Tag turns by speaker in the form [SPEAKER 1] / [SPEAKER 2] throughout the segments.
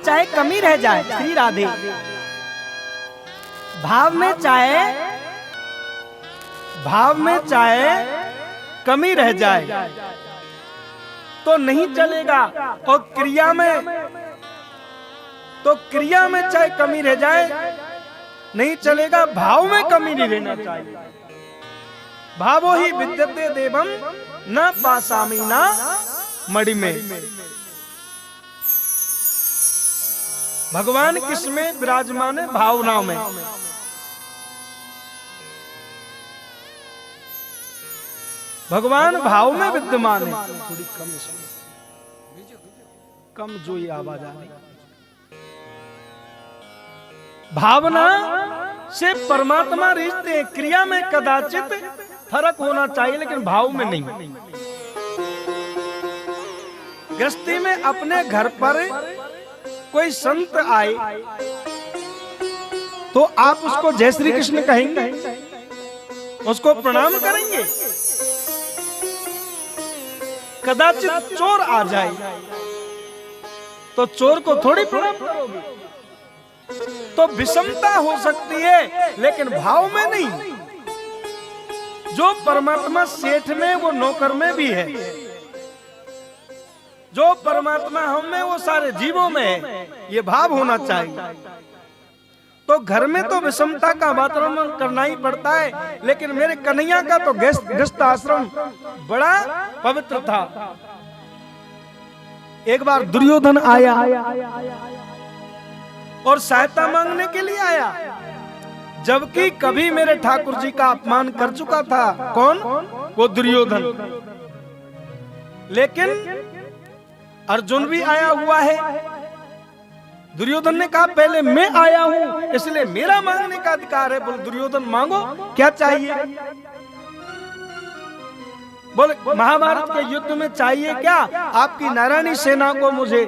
[SPEAKER 1] चाहे कमी रह जाए, श्री राधे, भाव में चाहे कमी रह जाए तो नहीं चलेगा, और क्रिया में चाहे कमी रह जाए नहीं चलेगा, भाव में कमी नहीं रहना चाहिए। भावो ही विद्यते देवम न पासामी न मणि में। भगवान किसमें विराजमान है? भावनाओं में। भगवान भाव में विद्यमान है। थोड़ी कम जो ये आवाज आ रही, भावना से परमात्मा रिश्ते हैं। क्रिया में कदाचित फर्क होना चाहिए लेकिन भाव में नहीं। गृहस्थी में अपने घर पर कोई संत आए तो आप उसको जय श्री कृष्ण कहेंगे, उसको प्रणाम करेंगे? कदाचित चोर आ जाए तो चोर को थोड़ी प्रणाम करोगे? तो विषमता हो सकती है लेकिन भाव में नहीं। जो परमात्मा सेठ में वो नौकर में भी है, जो परमात्मा हम में वो सारे जीवों में है, ये भाव होना चाहिए। तो घर में तो विषमता का वातावरण करना ही पड़ता है, लेकिन मेरे कन्हैया का तो गृहस्थ आश्रम बड़ा पवित्र था। एक बार दुर्योधन आया और सहायता मांगने के लिए आया, जबकि कभी मेरे ठाकुर जी का अपमान कर चुका था। कौन? वो दुर्योधन। लेकिन अर्जुन भी आया हुआ है। दुर्योधन ने कहा पहले मैं आया हूं इसलिए मेरा मांगने का अधिकार है। बोल दुर्योधन मांगो, क्या चाहिए? बोले महाभारत के युद्ध में चाहिए क्या? आपकी नारायणी सेना को मुझे।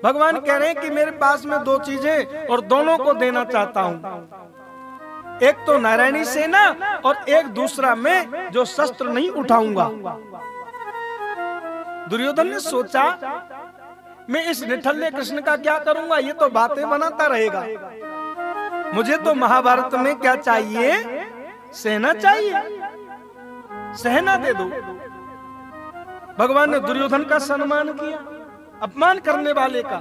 [SPEAKER 1] भगवान कह रहे हैं कि मेरे पास में दो चीजें और दोनों को देना चाहता हूं। एक तो नारायणी सेना और एक दूसरा मैं जो शस्त्र नहीं उठाऊंगा। दुर्योधन ने सोचा मैं इस निठल्ले कृष्ण का क्या करूंगा, ये तो बातें बनाता रहेगा। मुझे तो महाभारत में क्या चाहिए? सेना चाहिए, सेना दे दो। भगवान ने दुर्योधन का सम्मान किया, अपमान करने वाले का।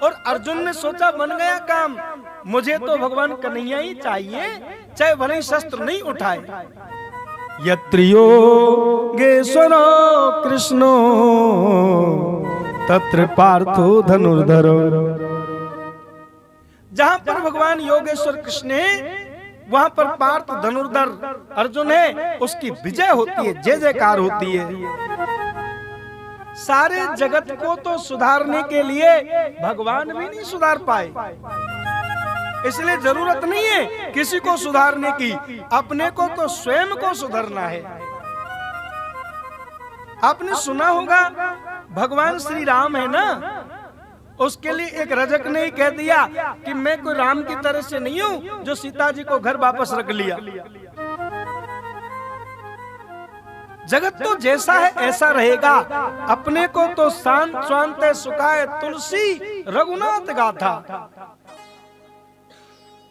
[SPEAKER 1] और अर्जुन ने सोचा बन गया काम, मुझे तो भगवान कन्हैया ही चाहिए, चाहे भले ही शस्त्र नहीं उठाए। यत्र योगेश्वरो कृष्णो तत्र पार्थो धनुर्धरो। जहां पर भगवान योगेश्वर कृष्ण है वहां पर पार्थ धनुर्धर अर्जुन है, उसकी विजय होती है, जय जयकार होती है। सारे जगत को तो सुधारने के लिए भगवान भी नहीं सुधार पाए, इसलिए जरूरत नहीं है किसी को सुधारने की। अपने को तो स्वयं को सुधरना है। आपने सुना होगा भगवान श्री राम है ना, उसके लिए एक रजक ने ही कह दिया कि मैं कोई राम की तरह से नहीं हूं जो सीता जी को घर वापस रख लिया। जगत तो जैसा है ऐसा रहेगा। अपने को तो शांत स्वांत सुखाए तुलसी रघुनाथ गाथा।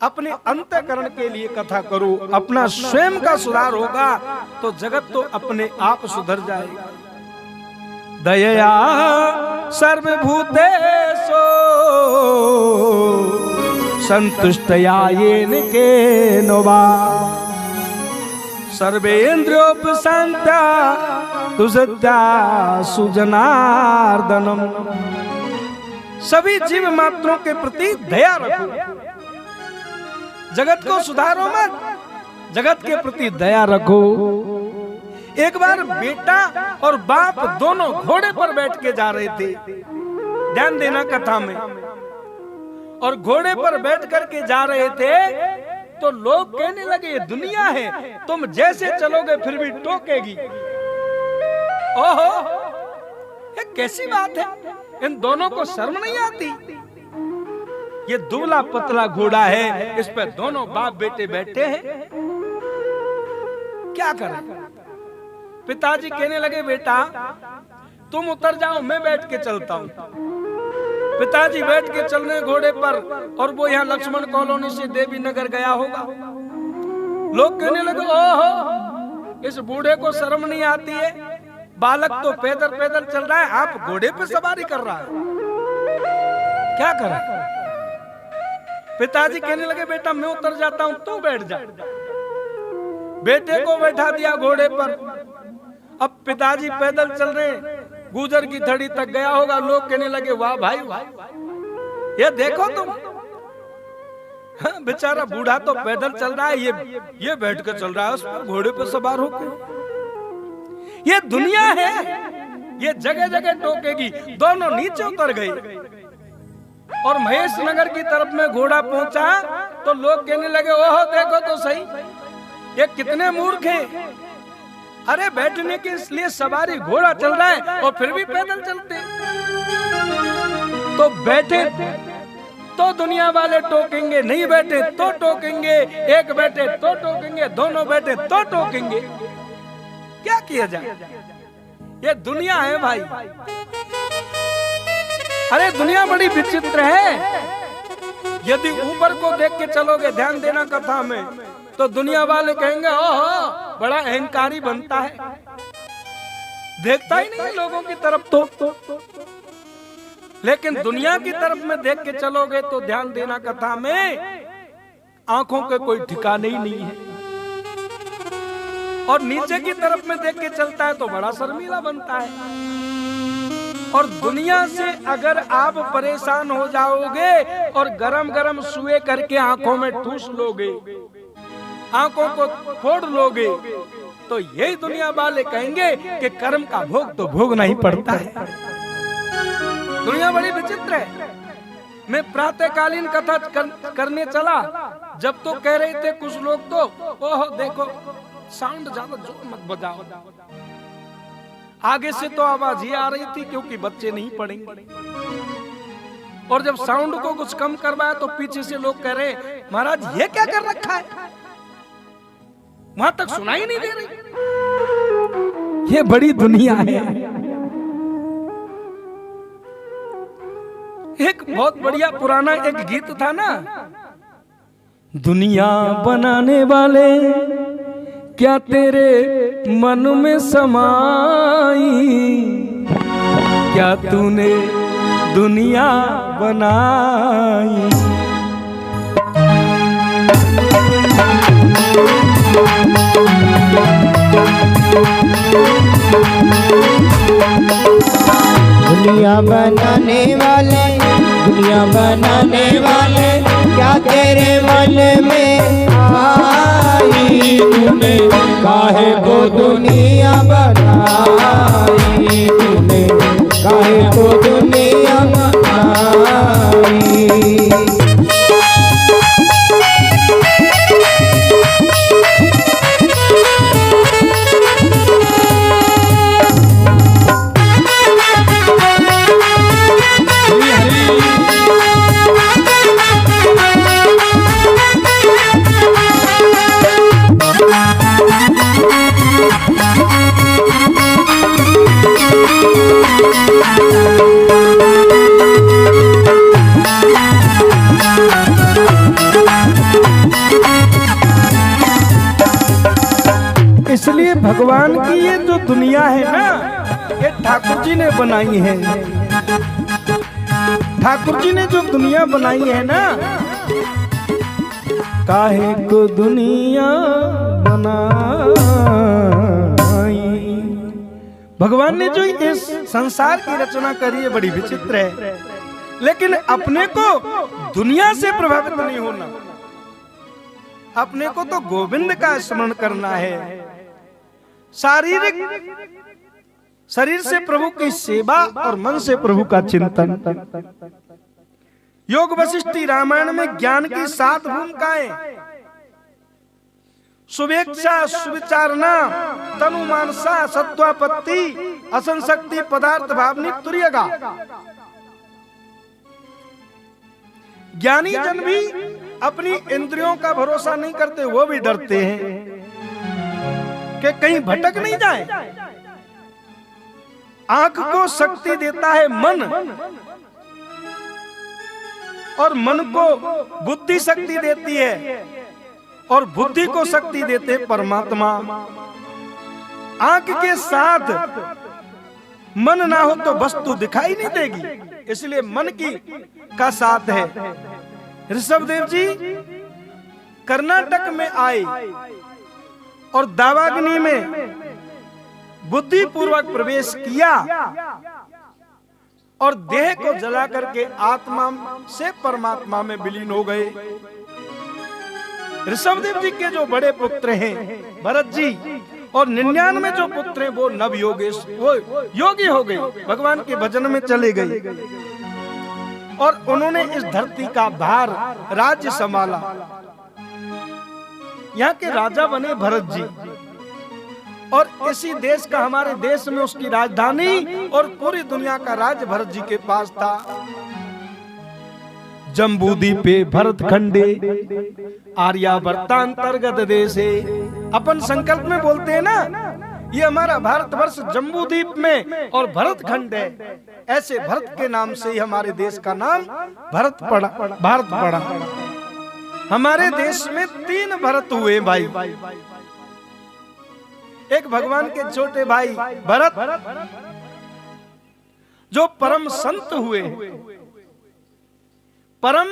[SPEAKER 1] अपने अंतःकरण के लिए कथा करो, अपना स्वयं का सुधार होगा तो जगत तो अपने आप सुधर जाएगा। दयया सर्वभूतेषु संतुष्टया येन केनवा सर्वेन्द्रियोपशांत्या तुषत्या सुजनार्दनम। सभी जीव मात्रों के प्रति दया रखो, जगत को सुधारो मत, जगत के प्रति दया रखो। एक बार बेटा और बाप दोनों घोड़े पर बैठ के जा रहे थे, ध्यान देना कथा में। और घोड़े पर बैठ करके जा रहे थे तो लोग कहने लगे दुनिया है, तुम जैसे चलोगे फिर भी टोकेगी। ओहो, ये कैसी बात है? इन दोनों को शर्म नहीं आती? ये दुबला पतला घोड़ा है, इस पे दोनों बाप बेटे बैठे हैं, क्या करें? पिताजी कहने लगे बेटा तुम उतर जाओ, मैं बैठ के चलता हूं। पिताजी बैठ के चल रहे घोड़े पर और वो यहाँ लक्ष्मण कॉलोनी से देवी नगर गया होगा। लोग कहने लगे, ओहो इस बूढ़े को शर्म नहीं आती है, बालक तो पैदल पैदल चल रहा है, आप घोड़े पे सवारी कर रहा है, क्या कर रहा है? पिताजी कहने लगे, बेटा मैं उतर जाता हूं, तू बैठ जा। बेटे को बैठा दिया घोड़े पर। अब पिताजी पैदल चल रहे, गुजर की धड़ी तक गया होगा। लोग कहने लगे, वाह भाई वाह, ये देखो तुम, हाँ, बेचारा बूढ़ा तो पैदल चल रहा है, ये बैठ कर चल रहा है उस पर घोड़े पर सवार होकर। ये दुनिया है, ये जगह जगह टोकेगी। दोनों नीचे उतर गए और महेश नगर की तरफ में घोड़ा पहुंचा तो लोग कहने लगे, ओहो देखो तो सही, ये कितने मूर्ख हैं। अरे बैठने के लिए सवारी घोड़ा चल रहा है और फिर भी पैदल चलते। तो बैठे तो दुनिया वाले टोकेंगे, नहीं बैठे तो टोकेंगे, एक बैठे तो टोकेंगे, दोनों बैठे तो टोकेंगे। क्या किया जाए? ये दुनिया है भाई। अरे दुनिया बड़ी विचित्र है। यदि ऊपर को देख के चलोगे, ध्यान देना कथा में, तो दुनिया वाले कहेंगे, ओहो बड़ा अहंकारी बनता है, देखता ही नहीं लोगों की तरफ तो। लेकिन दुनिया की तरफ में देख के चलोगे तो ध्यान देना कथा में, आंखों के कोई ठिकाने ही नहीं है। और नीचे की तरफ में देख के चलता है तो बड़ा शर्मीला बनता है। और दुनिया से अगर आप परेशान हो जाओगे और गरम गरम सुए करके आंखों में ठूस लोगे, आंखों को फोड़ लोगे, तो यही दुनिया वाले कहेंगे कि कर्म का भोग तो भोगना ही पड़ता है। दुनिया बड़ी विचित्र है। मैं प्रातःकालीन कथा करने चला, जब तो कह रहे थे कुछ लोग तो, ओहो देखो साउंड ज्यादा जोर मत बजाओ। आगे से तो आवाज ही आ रही थी क्योंकि बच्चे नहीं पढ़ेंगे। और जब साउंड को कुछ कम करवाया तो पीछे से लोग कह रहे, महाराज ये क्या कर रखा है, वहां तक सुनाई नहीं दे रही। ये बड़ी दुनिया है। एक बहुत बढ़िया पुराना एक गीत था ना, दुनिया बनाने वाले क्या तेरे मन में समाई, क्या तूने दुनिया बनाई।
[SPEAKER 2] दुनिया बनाने वाले, दुनिया बनाने वाले क्या तेरे मन में आई, तूने काहे को दुनिया बनाई, तूने काहे को दुनिया बनाई।
[SPEAKER 1] इसलिए भगवान की ये जो दुनिया है ना, ये ठाकुर जी ने बनाई है। ठाकुर जी ने जो दुनिया बनाई है ना, काहे को दुनिया बनाई। भगवान ने जो इस संसार की रचना करी है बड़ी विचित्र है। लेकिन अपने को दुनिया से प्रभावित नहीं होना, अपने को तो गोविंद का स्मरण करना है। शारीरिक शरीर से प्रभु की सेवा और मन से प्रभु का चिंतन। योग वशिष्ठी रामायण में ज्ञान की 7 भूमिकाएं, शुभेच्छा, सुविचारणा, तनुमानसा, सत्वापत्ति, असंशक्ति, पदार्थ भावनी, तुर्यगा। ज्ञानी जन भी अपनी इंद्रियों का भरोसा नहीं करते, वो भी डरते हैं कि कहीं भटक नहीं जाए। आंख को शक्ति देता है मन, और मन को बुद्धि शक्ति देती है और बुद्धि को शक्ति देते परमात्मा। आंख के साथ मन ना हो तो वस्तु दिखाई नहीं देगी, इसलिए मन की का साथ है। ऋषभदेव जी कर्नाटक में आए और दावाग्नि में बुद्धि पूर्वक प्रवेश किया और देह को जला करके आत्मा से परमात्मा में विलीन हो गए। ऋषभदेव जी के जो बड़े पुत्र हैं भरत जी और 99 जो पुत्र हैं वो नव योगेश वो योगी हो गए, भगवान के भजन में चले गए और उन्होंने इस धरती का भार राज्य संभाला। यहाँ के राजा बने भरत जी और इसी देश का हमारे देश में उसकी राजधानी और पूरी दुनिया का राज भरत जी के पास था। जम्बूद्वीपे भरत खंडे आर्यावर्तांतर्गत देशे। अपन संकल्प में बोलते हैं ना, ये हमारा भारतवर्ष जम्बूद्वीप में और भरत खंड है। ऐसे भरत के नाम से ही हमारे देश का नाम भारत पड़ा। हमारे देश में 3 भरत हुए भाई। एक भगवान के छोटे भाई भरत जो परम संत हुए, परम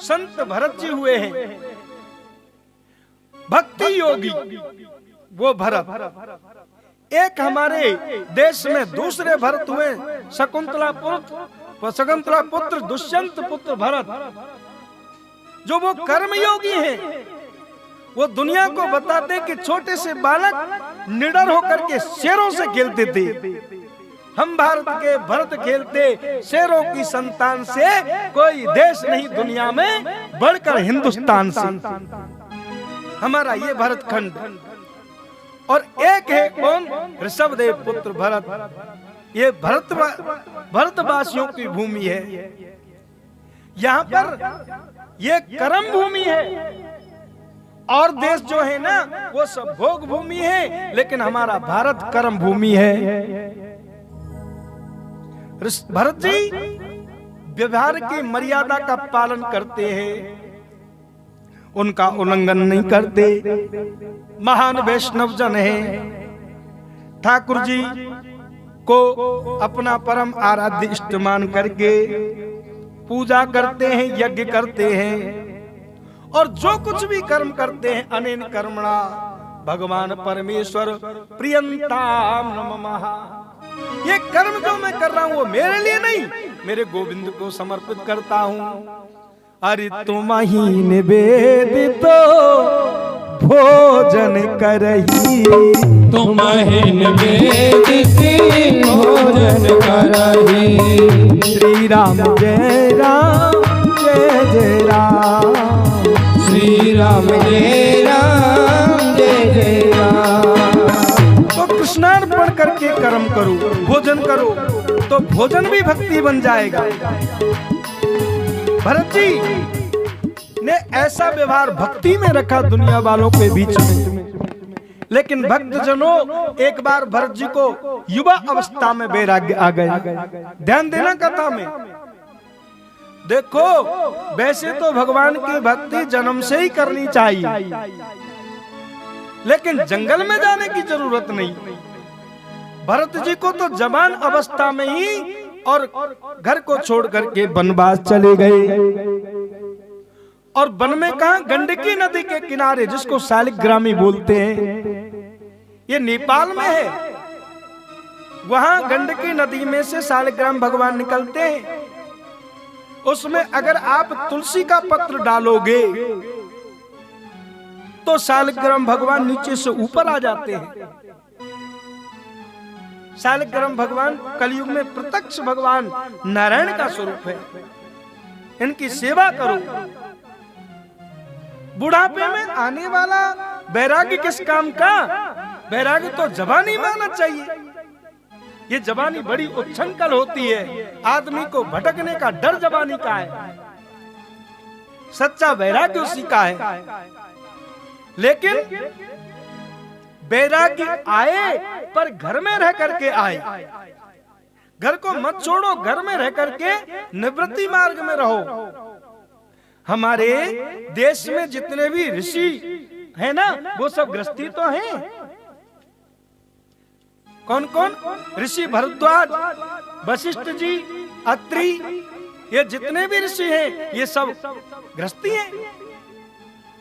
[SPEAKER 1] संत भरत जी हुए हैं, भक्ति योगी वो भरत। एक हमारे देश में दूसरे भरत हुए शकुंतला पुत्र दुष्यंत पुत्र भरत, जो वो कर्मयोगी हैं। वो दुनिया को बताते कि छोटे से बालक निडर होकर के शेरों से खेलते थे। हम भारत के भरत खेलते शेरों की संतान से कोई देश नहीं दुनिया में बढ़कर हिंदुस्तान से। हमारा ये भरत खंड और एक है कौन, ऋषभदेव पुत्र भरत। ये भरतवासियों की भूमि है। यहाँ पर ये कर्म भूमि है और देश जो है ना वो सब भोग भूमि है, लेकिन हमारा भारत कर्म भूमि है। भरत जी व्यवहार की मर्यादा का पालन करते हैं, उनका उल्लंघन नहीं करते। महान वैष्णव जन है। ठाकुर जी को अपना परम आराध्य इष्ट मान करके पूजा करते हैं, यज्ञ करते हैं और जो कुछ भी कर्म करते हैं अनेन कर्मणा भगवान परमेश्वर प्रियंताम नमः। ये कर्म जो मैं कर रहा हूँ वो मेरे लिए नहीं, मेरे गोविंद को समर्पित करता हूँ। अरे तुम ही निवेदित भोजन करही,
[SPEAKER 2] तुम ही निवेदित भोजन करही।
[SPEAKER 1] श्री राम जय राम जय जय राम,
[SPEAKER 2] श्री राम जय राम जय जय राम।
[SPEAKER 1] तो कृष्णार्पण करके कर्म करो, भोजन करो तो भोजन भी भक्ति बन जाएगा। भरत जी ने ऐसा व्यवहार भक्ति में रखा दुनिया वालों के बीच में। लेकिन भक्त जनों एक बार भरत जी को युवा अवस्था में वैराग्य आ गया। ध्यान देना कथा में। देखो वैसे तो भगवान की भक्ति जन्म से ही करनी चाहिए, लेकिन जंगल में जाने की जरूरत नहीं। भरत जी को तो जवान अवस्था में ही और घर को छोड़ करके वनवास चले गए। और वन में कहा, गंडकी नदी के किनारे, जिसको शालिग्रामी बोलते हैं, ये नेपाल में है। वहां गंडकी नदी में से शालिग्राम भगवान निकलते हैं। उसमें अगर आप तुलसी का पत्र डालोगे तो शालिग्राम भगवान नीचे से ऊपर आ जाते हैं। शालिग्राम भगवान कलयुग में प्रत्यक्ष भगवान नारायण का स्वरूप है। इनकी सेवा करो। बुढ़ापे में आने वाला वैराग्य किस काम का? वैराग्य तो जवानी में आना चाहिए। ये जवानी बड़ी उच्छृंखल होती है, आदमी को भटकने का डर जवानी का है। सच्चा वैराग्य उसी का है। लेकिन वैराग्य आए पर घर में रह करके आए। घर को मत छोड़ो, घर में रह करके निवृत्ति मार्ग में रहो। हमारे देश में जितने भी ऋषि है ना, वो सब गृहस्थी तो हैं। कौन कौन? ऋषि भरद्वाज, वशिष्ठ जी, अत्रि, ये जितने भी ऋषि हैं ये सब गृहस्थी हैं।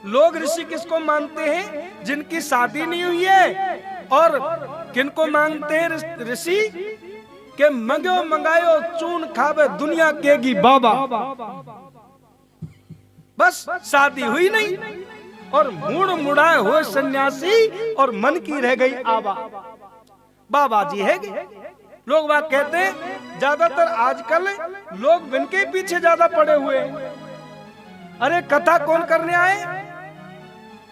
[SPEAKER 1] लोग ऋषि किसको मानते हैं? जिनकी शादी नहीं हुई है। और किनको मानते हैं ऋषि? के मंगो मंगायो चून खावे दुनिया केगी बाबा। बस शादी हुई नहीं और मुड़ मुड़ाए हुए सन्यासी और मन की रह गई आबा। बाबा जी है। लोग बात कहते हैं ज्यादातर आजकल लोग इनके पीछे ज्यादा पड़े हुए हैं। अरे कथा कौन करने आए?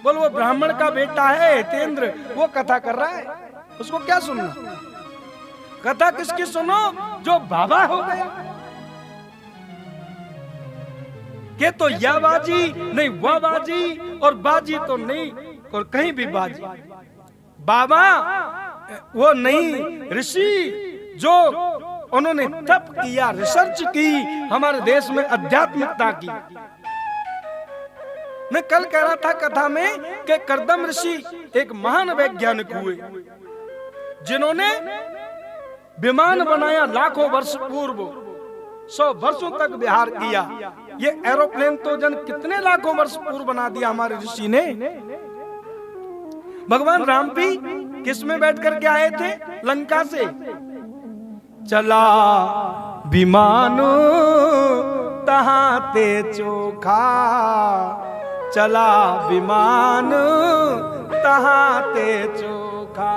[SPEAKER 1] बोल वो ब्राह्मण का बेटा है हितेंद्र, वो कथा कर रहा है, उसको क्या सुनना? कथा किसकी सुनो? जो बाबा हो गया। के तो या बाजी नहीं वह बाजी, और बाजी तो नहीं और कहीं भी बाजी। बाबा वो नहीं, ऋषि जो उन्होंने तप किया, रिसर्च की हमारे देश में आध्यात्मिकता की। मैं कल कह रहा था कथा में कि कर्दम ऋषि एक महान वैज्ञानिक हुए जिन्होंने विमान बनाया लाखों वर्ष पूर्व, 100 वर्षों तक विहार किया। ये एरोप्लेन तो जन कितने लाखों वर्ष पूर्व बना दिया हमारे ऋषि ने। भगवान राम भी किस में बैठ करके आए थे? लंका से। चला विमान तहां ते चोखा, चला विमान तहां ते चोखा।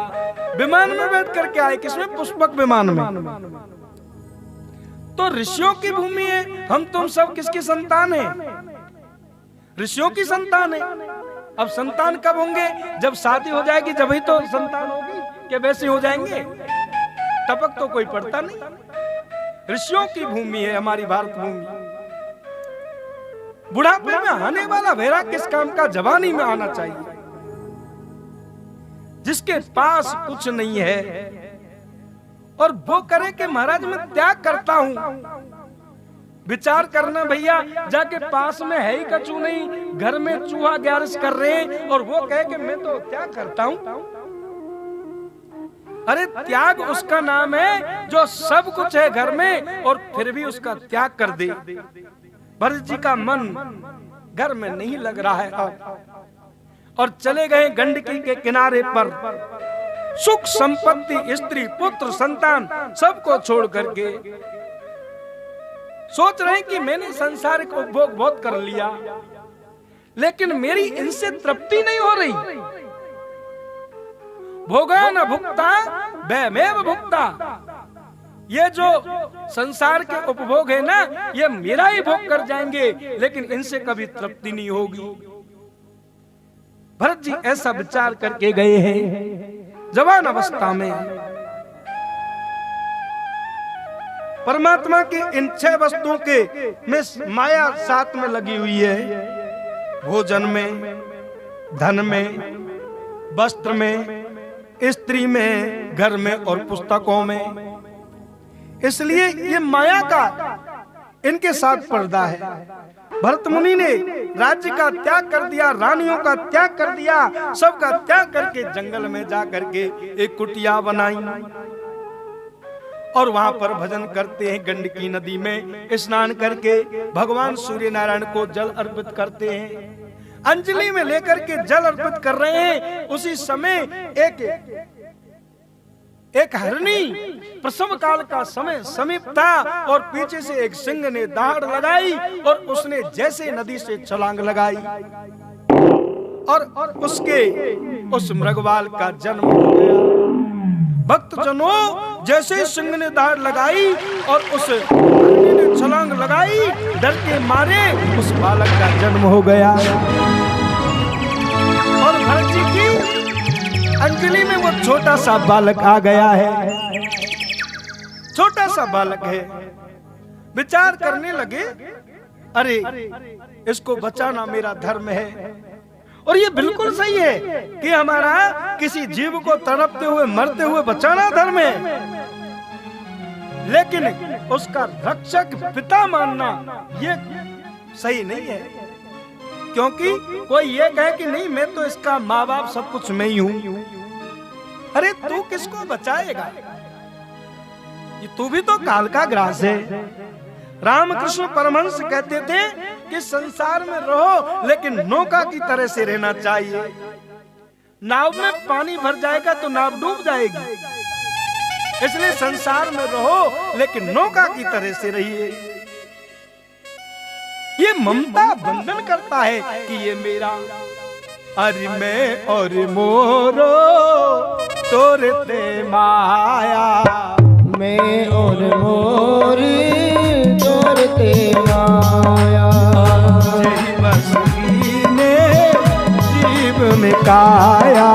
[SPEAKER 1] विमान में बैठ करके आए। किसमें? पुष्पक विमान में। तो ऋषियों की भूमि है। हम तुम सब किसकी संतान हैं? ऋषियों की संतान है। अब संतान कब होंगे? जब शादी हो जाएगी जब ही तो संतान होगी। क्या वैसे हो जाएंगे? टपक तो कोई पड़ता नहीं। ऋषियों की भूमि है हमारी भारत भूमि। बुढ़ापे में आने वाला भेड़ा किस काम का? जवानी में आना चाहिए। जिसके पास कुछ नहीं है और वो करे कि महाराज मैं त्याग करता हूं। विचार करना भैया, जाके पास में है ही कछु नहीं, घर में चूहा ग्यारस कर रहे हैं और वो कहे कि मैं तो त्याग करता हूं। अरे त्याग उसका नाम है जो सब कुछ है घर में और फिर भी उसका त्याग कर दे। भरत जी का मन घर में नहीं लग रहा है अब, और चले गए गंडकी के किनारे पर। सुख संपत्ति, स्त्री, पुत्र, संतान सबको छोड़ करके सोच रहे हैं कि मैंने संसारिक उपभोग बहुत कर लिया, लेकिन मेरी इनसे तृप्ति नहीं हो रही। भोगा न भुक्ता वैमेव भुक्ता। ये जो संसार के उपभोग है ना, ये मेरा ही भोग कर जाएंगे, लेकिन इनसे कभी तृप्ति नहीं होगी। भरत जी ऐसा विचार करके गए हैं जवान अवस्था में। परमात्मा की इन 6 वस्तुओं के में माया साथ में लगी हुई है। भोजन में, धन में, वस्त्र में, स्त्री में, घर में और पुस्तकों में। इसलिए ये माया का इनके साथ पर्दा है। भरत मुनि ने राज्य का त्याग कर दिया, रानियों का त्याग कर दिया, सबका त्याग करके जंगल में जा करके एक कुटिया बनाई और वहां पर भजन करते हैं। गंडकी नदी में स्नान करके भगवान सूर्य नारायण को जल अर्पित करते हैं। अंजलि में लेकर के जल अर्पित कर रहे हैं। उसी समय एक हरणी, प्रसव काल का समय समीप था और पीछे से एक सिंह ने दहाड़ लगाई और उसने जैसे नदी से छलांग लगाई और उस मृगवाल का जन्म हो गया। भक्त जनों, जैसे ही सिंह ने दहाड़ लगाई और उस हरणी ने छलांग लगाई, डर के मारे उस बालक का जन्म हो गया। और भरत जी की अंजलि में वो छोटा सा बालक आ गया है। छोटा सा बालक है। विचार करने लगे, अरे इसको बचाना मेरा धर्म है। और ये बिल्कुल सही है कि हमारा किसी जीव को तड़पते हुए मरते हुए बचाना धर्म है, लेकिन उसका रक्षक पिता मानना ये सही नहीं है। क्योंकि कोई ये कहे कि नहीं मैं तो इसका माँ बाप सब कुछ मैं ही हूं, अरे तू किसको बचाएगा? ये तू भी तो काल का ग्रास है। रामकृष्ण परमहंस कहते थे कि संसार में रहो लेकिन नौका की तरह से रहना चाहिए। नाव में पानी भर जाएगा तो नाव डूब जाएगी, इसलिए संसार में रहो लेकिन नौका की तरह से रहिए। ये ममता बंधन करता है कि ये मेरा, अरे मैं और मोरो तोरते माया,
[SPEAKER 2] मैं और मोरी तोरते माया,
[SPEAKER 1] यही बस कीने जीव में काया,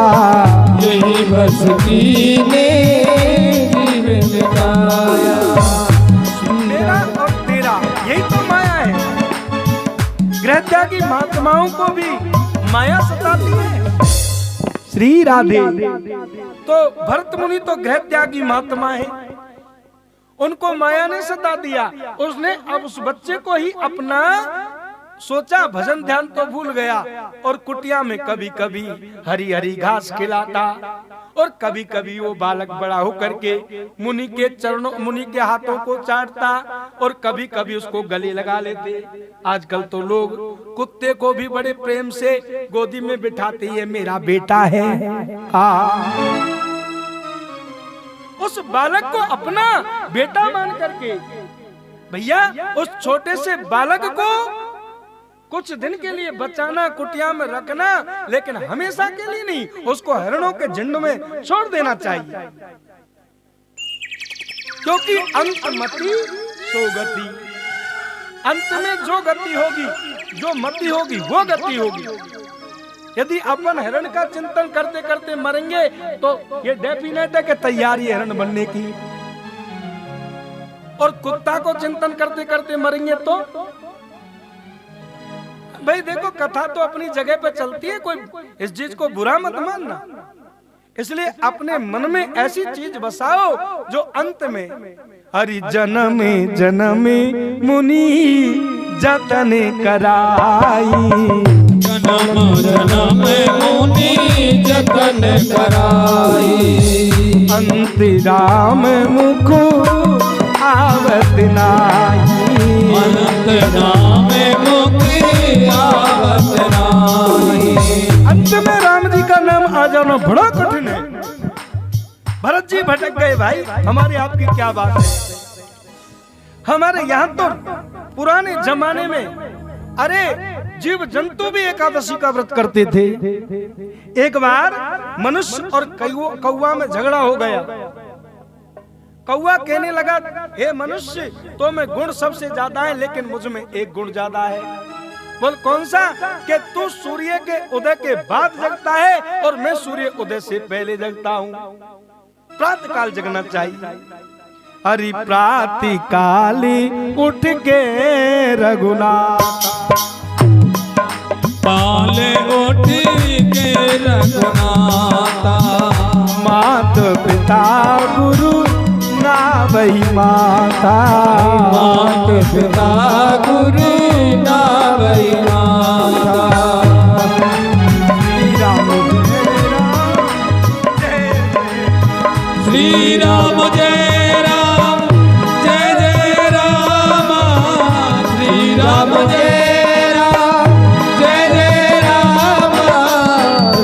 [SPEAKER 2] यही बस कीने जीव में काया।
[SPEAKER 1] मेरा और तेरा यही तो माया है। गृह की महात्माओं को भी माया सताती है। श्री राधे। तो भरत मुनि तो गृह त्यागी महात्मा है, उनको माया ने सता दिया। उसने अब उस बच्चे को ही अपना सोचा, भजन ध्यान तो भूल गया और कुटिया में कभी कभी हरी हरी घास खिलाता और कभी कभी वो बालक बड़ा होकर के मुनि के चरणों, मुनि के हाथों को चाटता और कभी कभी उसको गले लगा लेते। आजकल तो लोग कुत्ते को भी बड़े प्रेम से गोदी में बिठाते, ये मेरा बेटा है। उस बालक को अपना बेटा मान करके भैया उस छोटे से बालक को कुछ दिन के लिए बचाना, कुटिया में रखना, लेकिन हमेशा के लिए नहीं, उसको हरणों के झुंड में छोड़ देना चाहिए। क्योंकि अंतमति सो गति, अंत में जो गति होगी, जो मति होगी वो गति होगी। यदि अपन हरण का चिंतन करते करते मरेंगे तो ये डेफिनेट है कि तैयारी है हरण बनने की, और कुत्ता को चिंतन करते करते मरेंगे तो भाई देखो कथा तो अपनी जगह पे चलती है, कोई इस चीज को बुरा मत मानना। इसलिए अपने मन में ऐसी चीज बसाओ जो अंत में हरि जन्मे जन्मे मुनि जतन कराई,
[SPEAKER 2] जन्म जन्म मुनि जतन कराई,
[SPEAKER 1] अंत राम मुख आवत नाई,
[SPEAKER 2] अनंत नाम मुक्ति आवत नाई।
[SPEAKER 1] अंत में राम जी का नाम आ जाना बड़ा कठिन है। भरत जी भटक गए भाई, हमारे आपकी क्या बात है। हमारे यहाँ तो पुराने जमाने में अरे जीव जंतु भी एकादशी का व्रत करते थे। एक बार मनुष्य और कौवा में झगड़ा हो गया। कौवा कहने लगा, हे मनुष्य तो में गुण सबसे ज्यादा है लेकिन मुझ में एक गुण ज्यादा है। बोल कौन सा? कि तू सूर्य के उदय के बाद जगता है और मैं सूर्य उदय से पहले जगता हूँ। प्रातः काल जगना चाहिए। हरि प्रातः काली उठ के रघुनाथ,
[SPEAKER 2] काले उठ के रघुनाथा,
[SPEAKER 1] मात पिता गुरु ना वही माता,
[SPEAKER 2] मात पिता गुरु ना वही माता। श्री राम जय राम, जय जय राम, श्री राम जय राम, जय जय राम,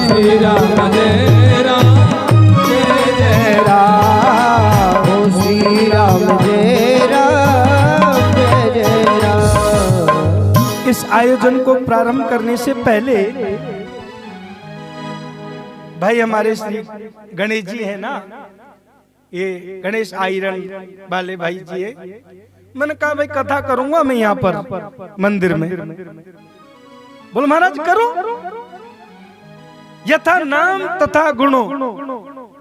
[SPEAKER 2] श्री राम जय राम,
[SPEAKER 1] जय जय राम, श्री राम जय राम, जय जय राम। इस आयोजन को प्रारंभ करने से पहले भाई हमारे श्री गणेश जी है ना, ये गणेश आयरन वाले भाई जी है। मैंने कहा भाई कथा करूंगा मैं यहाँ पर मंदिर में। बोल महाराज करो। यथा नाम तथा गुणो,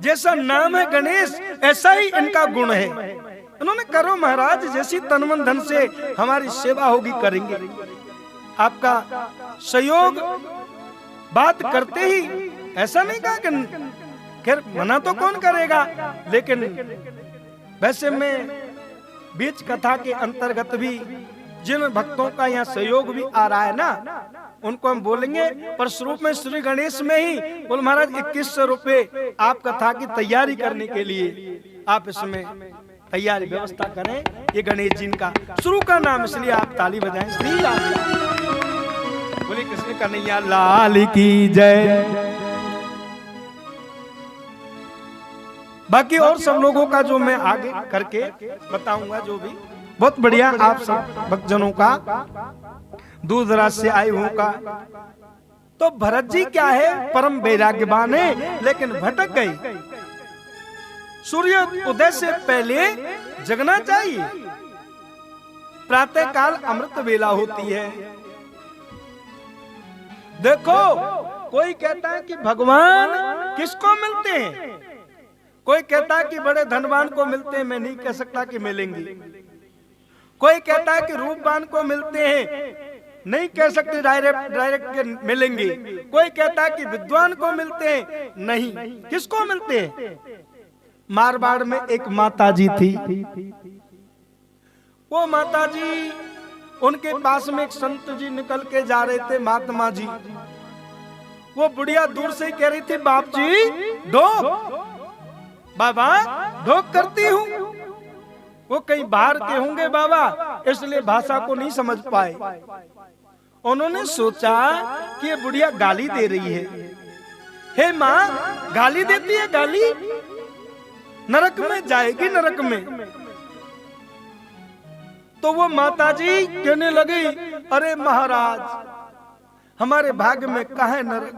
[SPEAKER 1] जैसा नाम है गणेश ऐसा ही इनका गुण है। उन्होंने करो महाराज, जैसी तन मन धन से हमारी सेवा होगी करेंगे। आपका सहयोग बात करते ही ऐसा नहीं कहा कि खैर मना तो कौन करेगा, लेकिन वैसे मैं बीच कथा के अंतर्गत भी जिन भक्तों का यहाँ सहयोग भी आ रहा है ना, उनको हम बोलेंगे, पर शुरू में श्री गणेश में ही बोल महाराज 2100 रुपए आप कथा की तैयारी करने के लिए आप इसमें तैयारी व्यवस्था करें। ये गणेश जी का शुरू का नाम, इसलिए आप ताली बजाएं। श्री राम बोले कृष्ण कन्हैया लाल की जय। बाकी और सब लोगों का जो मैं आगे करके बताऊंगा, जो भी बहुत बढ़िया आप सब भक्तजनों का, दूर दराज से आए हुओं का। तो भरत जी क्या है, परम वैराग्यवान है, लेकिन भटक गई। सूर्य उदय से पहले जगना चाहिए। प्रातः काल अमृत वेला होती है। देखो, कोई कहता है कि भगवान किसको मिलते हैं, कोई कहता है कि बड़े धनवान को मिलते हैं, मैं नहीं कह सकता कि मिलेंगे। कोई कहता है कि रूपवान को मिलते हैं, नहीं कह सकते डायरेक्ट मिलेंगे। कोई कहता है कि विद्वान को मिलते हैं, नहीं। किसको मिलते हैं? मारवाड़ में एक माता जी थी। वो माता जी, उनके पास में एक संत जी निकल के जा रहे थे, महात्मा जी। वो बुढ़िया दूर से कह रही थी, बाप जी ढोक, बाबा ढोक करती हूँ। वो कहीं बाहर के होंगे बाबा, इसलिए भाषा को नहीं समझ पाए। उन्होंने सोचा कि ये बुढ़िया गाली दे रही है। हे माँ, गाली देती है, गाली नरक में जाएगी, नरक में। तो वो माता जी कहने लगी, अरे महाराज, हमारे भाग्य में कहाँ है नरक?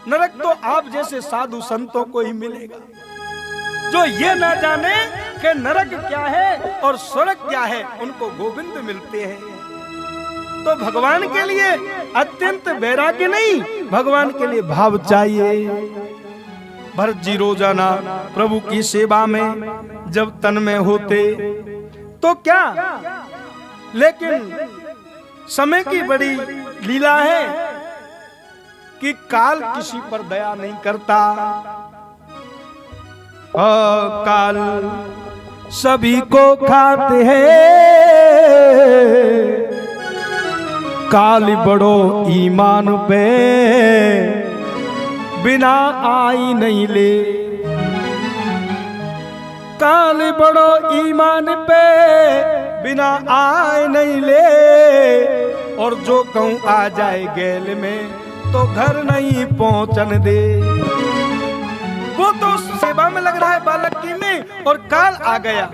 [SPEAKER 1] नरक तो आप जैसे साधु संतों को ही मिलेगा, जो ये ना जाने कि नरक क्या है और स्वर्ग क्या है। उनको गोविंद मिलते हैं। तो भगवान के लिए अत्यंत वैराग्य नहीं, भगवान के लिए भाव चाहिए। भरत जी रोजाना प्रभु की सेवा में जब तन में होते तो क्या, लेकिन समय की बड़ी लीला है कि काल किसी पर दया नहीं करता। काल सभी को खाते हैं, काल बड़ो ईमान पे बिना आई नहीं ले। काल बड़ो ईमान पे बिना आए नहीं ले, और जो कहूँ आ जाए गैल में तो घर नहीं पहुंचन दे। वो तो सेवा में लग रहा है बालक की में, और काल आ गया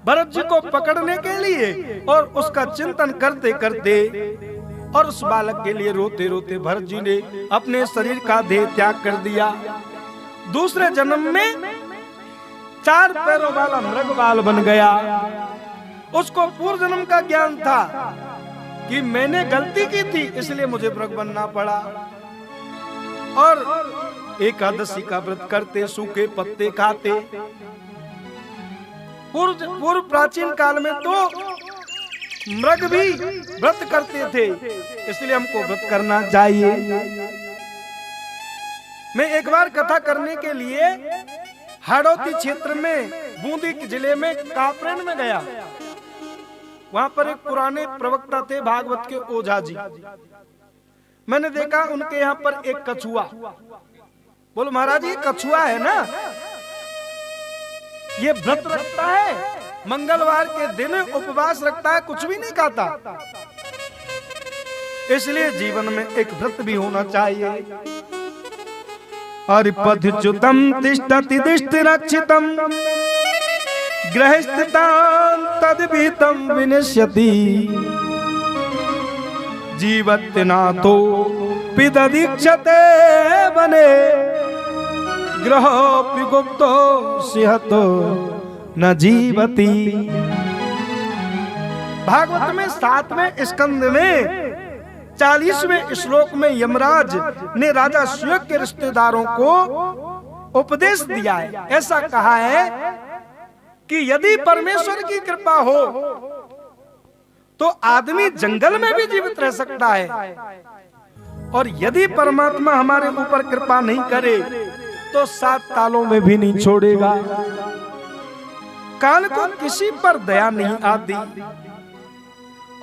[SPEAKER 1] भरत जी को पकड़ने के लिए, और उसका चिंतन करते करते और उस बालक के लिए रोते रोते भरत जी ने अपने शरीर का देह त्याग कर दिया। दूसरे जन्म में 4 पैरों वाला मृगवाल बन गया। उसको पूर्व जन्म का ज्ञान था कि मैंने गलती की थी, इसलिए मुझे मृग बनना पड़ा। और एकादशी का व्रत करते, सूखे पत्ते खाते। पूर्व प्राचीन काल में तो मृग भी व्रत करते थे, इसलिए हमको व्रत करना चाहिए। मैं एक बार कथा करने के लिए हाड़ौती क्षेत्र में बूंदी जिले में कापरेन में गया। वहां पर एक पुराने प्रवक्ता थे भागवत के ओझा जी। मैंने देखा उनके यहाँ पर एक कछुआ। बोलो महाराज, ये कछुआ है ना, ये व्रत रखता है, मंगलवार के दिन उपवास रखता है, कुछ भी नहीं खाता। इसलिए जीवन में एक व्रत भी होना चाहिए। हरिपथच्युतम तिष्ठति दिष्टि रक्षितम, गृहस्थितां तद्भीतं विनश्यति। जीवत्यनाथो पिददीक्षते वने, ग्रहोऽपि गुप्तो सिंहतो न जीवति। भागवत में 7वें स्कंद में 40वें श्लोक में यमराज ने राजा सुयोग के रिश्तेदारों को उपदेश दिया है। ऐसा कहा है कि यदि परमेश्वर की कृपा हो तो आदमी जंगल में भी जीवित रह सकता है, और यदि परमात्मा हमारे ऊपर कृपा नहीं करे तो 7 तालों में भी नहीं छोड़ेगा। काल को किसी पर दया नहीं आती।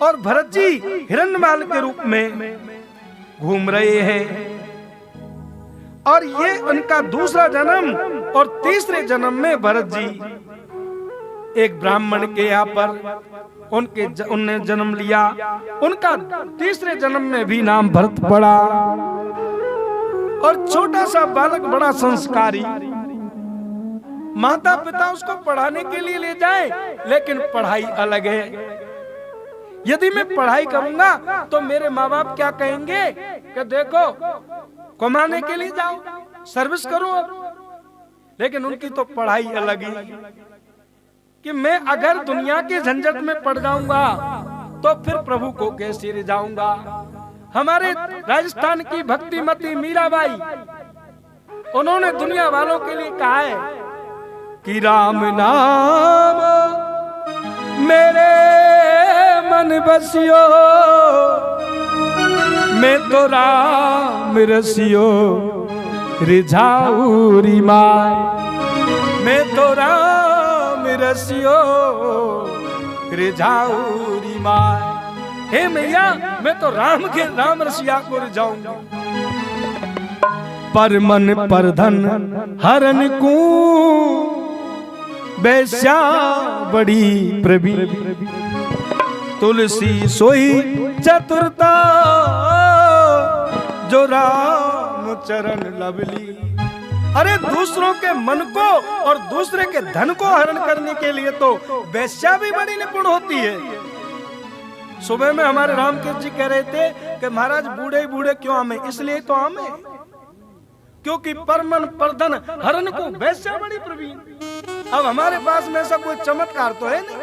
[SPEAKER 1] और भरत जी हिरण्यमाल के रूप में घूम रहे हैं। और ये उनका दूसरा जन्म, और तीसरे जन्म में भरत जी एक ब्राह्मण के यहाँ पर उनने जन्म लिया। उनका तीसरे जन्म में भी नाम भरत पड़ा। और छोटा सा बालक बड़ा संस्कारी, माता पिता उसको पढ़ाने के लिए ले जाए, लेकिन पढ़ाई अलग है। यदि मैं पढ़ाई करूंगा तो मेरे माँ बाप क्या कहेंगे कि देखो कमाने के लिए जाओ, सर्विस करो। लेकिन उनकी तो पढ़ाई अलग ही, कि मैं अगर दुनिया के झंझट में पड़ जाऊंगा तो फिर प्रभु को कैसे रिझाऊंगा। हमारे राजस्थान की भक्तिमती मीराबाई, उन्होंने दुनिया वालों के लिए कहा है कि राम नाम मेरे मन बसियो, मैं तो राम रसियो रिझाऊ री माय, मैं तो राम रसियो रिझाऊ री माय। हे मैया, मैं तो राम रसिया को रिझाऊंगी। पर मन पर धन हरन को वैश्या बड़ी प्रवीण, तुलसी सोई चतुरता जो राम चरण लवली। अरे दूसरों के मन को और दूसरे के धन को हरण करने के लिए तो वैश्या भी बड़ी निपुण होती है। सुबह में हमारे रामकृष्ण जी कह रहे थे कि महाराज बूढ़े ही बूढ़े क्यों आमे, इसलिए तो आमे क्योंकि परमन परधन हरण को वैश्या बड़ी प्रवीण। अब हमारे पास में ऐसा कोई चमत्कार तो है नहीं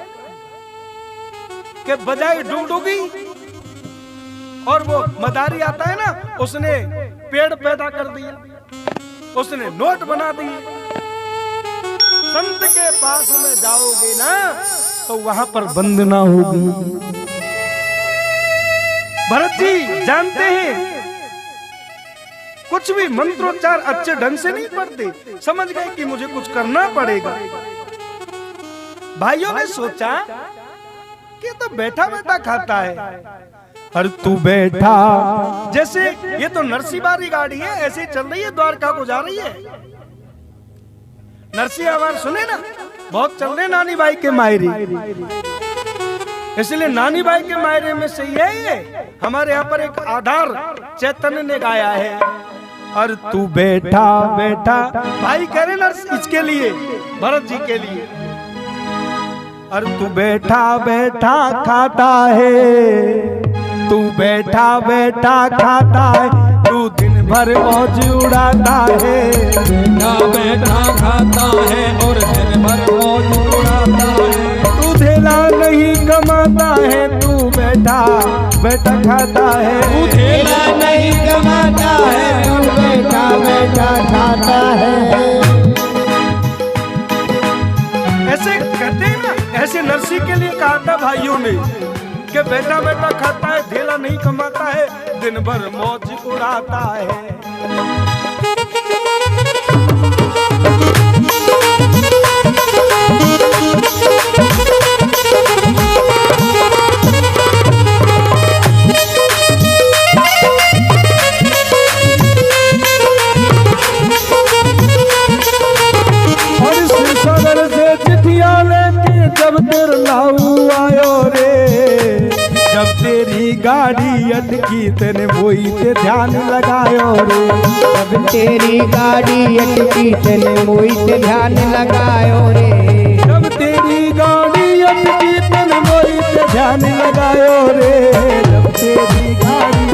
[SPEAKER 1] कि बजाई डुगडुगी और वो मदारी आता है ना, उसने पेड़ पैदा कर दिया, उसने नोट बना दिए। संत के पास में जाओगे ना तो वहां पर वंदना होगी। भरत जी जानते हैं, कुछ भी मंत्रोच्चार अच्छे ढंग से नहीं पढ़ते, समझ गए कि मुझे कुछ करना पड़ेगा। भाइयों ने सोचा कि तो बैठा बैठा खाता है। और तू बैठा, जैसे ये तो नरसी बारी गाड़ी है, ऐसे चल रही है, द्वारका को जा रही है। नरसी आवाज सुने ना, बहुत चल रहे नानी बाई के मायरे, इसलिए नानी बाई के मायरे में से ये हमारे यहाँ पर एक आधार चैतन्य ने गाया है। और तू बैठा बैठा, भाई कह रहे नरसी इसके लिए, भरत जी के लिए। और तू बैठा बैठा खाता है, तू बैठा बैठा खाता है, तू दिन भर मौज उड़ाता है।
[SPEAKER 2] बैठा बैठा खाता है और दिन भर मौज उड़ाता है।
[SPEAKER 1] तू धेला नहीं कमाता है, तू बैठा बैठा खाता है।
[SPEAKER 2] तू धेला नहीं कमाता है, तू बैठा बैठा खाता है।
[SPEAKER 1] ऐसे कहते हैं ना, ऐसे नरसी के लिए कहा था भाइयों ने कि बैठा बैठा खाता है, धेला नहीं कमाता है, दिन भर मौज उड़ाता है। और इस सागर से चिट्ठियां लेके जब तेरा लाऊ आयो रे, जब तेरी गाड़ी अटकी तेने वही ते ध्यान लगायो रे।
[SPEAKER 3] जब तेरी गाड़ी अटकी तेने वही ते ध्यान लगायो रे।
[SPEAKER 1] जब तेरी गाड़ी अटकी तेने वही ते ध्यान लगायो रे। जब तेरी गाड़ी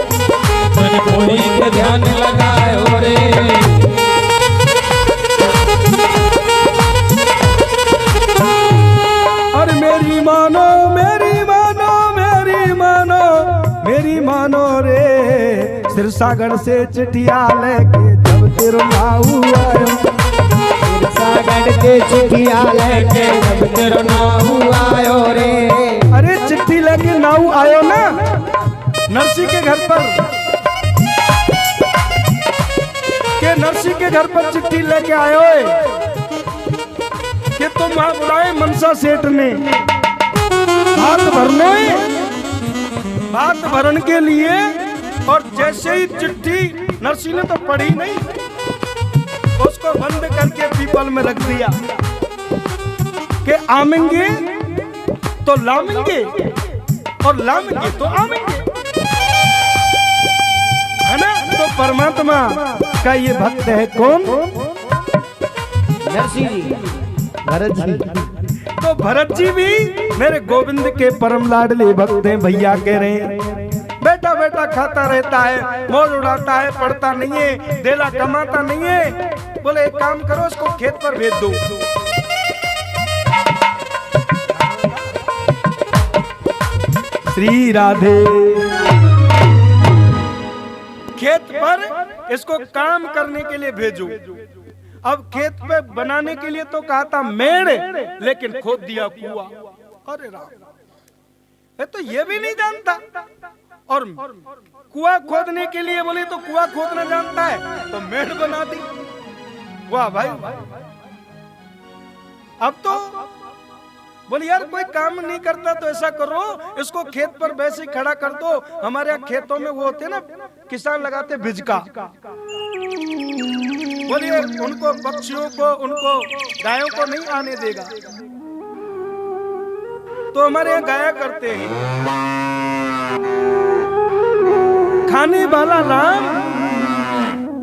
[SPEAKER 2] तेने वही ते ध्यान लगायो रे।
[SPEAKER 1] और मेरी मानो मेरी मानो मेरी मानो मेरी मानो रे, सिरसागर से चिट्ठिया लेके जब तेरा नाऊ आयो।
[SPEAKER 3] सागर के चिट्ठिया लेके जब तेरा नाऊ आयो रे।
[SPEAKER 1] अरे चिट्ठी लेके नाऊ आयो ना नरसी के घर पर, के नरसी के घर पर चिट्ठी लेके आयो है कि तुम वहां बुलाए मनसा सेठ ने, हाथ भरनो है भात भरण के लिए, और जैसे ही चिट्ठी नरसी ने तो पढ़ी नहीं, उसको बंद करके पीपल में रख दिया कि आमेंगे तो लामेंगे और लामेंगे तो आमेंगे, है ना। तो परमात्मा का ये भक्त है कौन?
[SPEAKER 3] नरसिंह जी, भरत जी।
[SPEAKER 1] तो भरत जी भी मेरे गोविंद के परम लाडले भक्त हैं। भैया कह रहे हैं बेटा बेटा खाता रहता है, मौज उड़ाता है, पढ़ता नहीं है, देला कमाता नहीं है। बोले एक काम करो, उसको खेत पर भेज दो। श्री राधे। खेत पर इसको काम करने के लिए भेजो। अब खेत पे बनाने के लिए तो कहा था मेड़, लेकिन खोद दिया कुआं। अरे राम, ये तो ये भी नहीं जानता। और कुआं खोदने के लिए बोले तो कुआं खोदना जानता है, तो मेड़ बना दी। वाह भाई। अब तो बोले यार कोई काम नहीं करता तो ऐसा करो, इसको खेत पर वैसे ही खड़ा कर दो। हमारे यहाँ खेतों में वो होते ना, किसान लगाते भिजका। बोलिए उनको पक्षियों को, उनको गायों को नहीं आने देगा, तो हमारे यहाँ गाया करते हैं। खाने वाला राम